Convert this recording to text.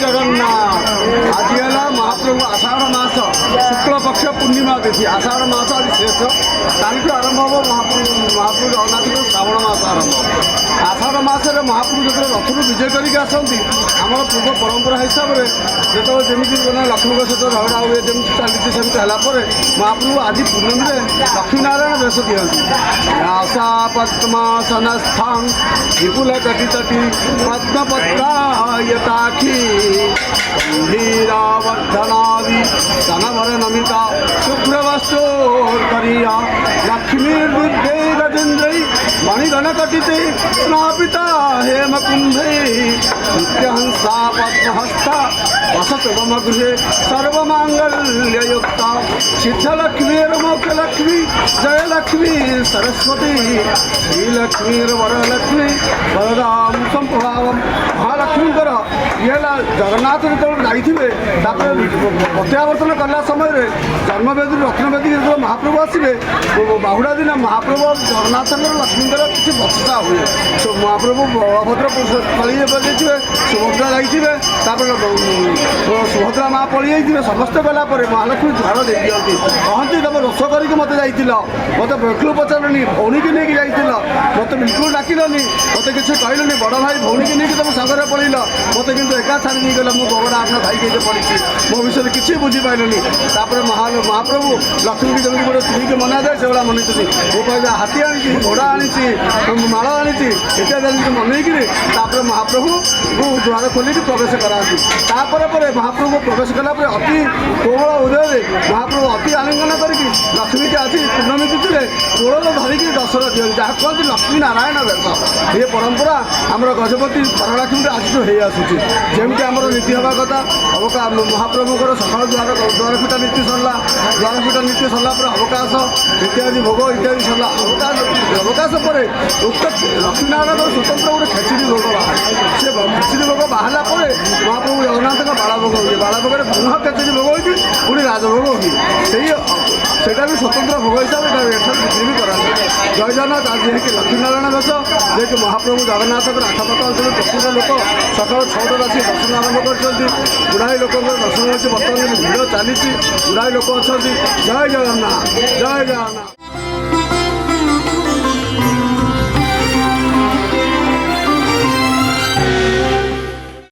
जगन्नाथ। आज है महाप्रभु आषाढ़ मास शुक्ल पक्ष पूर्णिमा तिथि। आषाढ़ मास आज शेष कालू आरंभ हम महाप्रभु जगन्नाथ श्रावण मास आरंभ। आषाढ़ मसर महाप्रभु जो रथ विजय करके आसती आम पूर्व परंपरा हिसाब से जो जमी लक्ष्मी सहित झगड़ा हुए जमी चली सेमती है महाप्रभु आज पूर्णमी में लक्ष्मीनारायण वेश दिखती। आशा पद्मासनस्थान विपुल कटि तटी पद्मपत्रायताखी गंभीरावर्धनादि सनभर नमिता शुभ्रवस्तोर्करिया लक्ष्मीर्दुर्गे गजेन्द्रै मणिगणकटिते स्नापिता हेमकुंभे नित्यहंसा पद्महस्ता वसत मम गृहे सर्वमांगल्ययुक्ता सिद्धलक्ष्मीर्मोक्षलक्ष्मी जयलक्ष्मी सरस्वती श्रीलक्ष्मीर्वरलक्ष्मी वरदां संप्रभावं महालक्ष्मीकर ये जगन्नाथ जो जाइए प्रत्यावर्तन कला समय जन्मवेदी रत्नवेदी जो महाप्रभु आसवे बाहुड़ा दिन महाप्रभु जगन्नाथ लक्ष्मीकर किसी बचसा हुए महाप्रभु बलभद्र पलि जाइए सुभद्रा जाइए सुभद्रा माँ पलि जाइए समस्त गलापर महालक्ष्मी द्वार दे दिखती कहती तुम रोष करके मत जा मत बिल्कुल पचारनी भौणी की नहीं जाइल मत बिल्कुल डाकिलनी मत किसी कहलनी बड़ भाई भौणी की नहीं तुम सागर पलैल मत कि एका छाड़ी नहीं गला मो भगवान भाई के पड़ी मो विषय किसी बुझीपारे महाप्रभु लक्ष्मी की जमी गोटे स्त्री की मना जाए से भाया मनई मो कह हाथी आनी घोड़ा आनी माल आनी इत्यादि मनईकि महाप्रभु द्वार खोलिक प्रवेश कराती महाप्रभु प्रवेश कलापर अति कोमल उदय महाप्रभु अति आलिंगन करके लक्ष्मी के आसी पूर्णमी तिथि कोल धरिकी दर्शन दिखती जहाँ कहते लक्ष्मी नारायण वेश ये परंपरा आमर गजपति परलक्ष्मी आज हो आसूँ जमी आम नीति हवा कथा अवकाश महाप्रभुकर सकाल द्वारपीठा नीति सरला द्वारपीठा नीति सरला अवकाश इत्यादि भोग इत्यादि सरला अवकाश पर उक्त लक्ष्मीनारायण स्वतंत्र गोटे खेचुड़ी भोग बाहर से खेचुड़ी भोग बाहर महाप्रभु जगन्नाथ बाड़भोग हुए बाड़भोग पुनः खेचुड़ी भोग होती पुणी राजभोग हुए से भी स्वतंत्र भोग हिसाब से बिक्री भी कराते। जय जगन्नाथ आज जी लक्ष्मीनारायण वेश जी महाप्रभु जगन्नाथ आखपाख अंचल प्रचुर लोक सकाल 6 आसी दर्शन आरंभ कर गुड़ाई लोक दर्शन हो बर्तमान भिड़ चली गुड़ाई लोक अच्छा जय जगन्नाथ जय जगन्नाथ।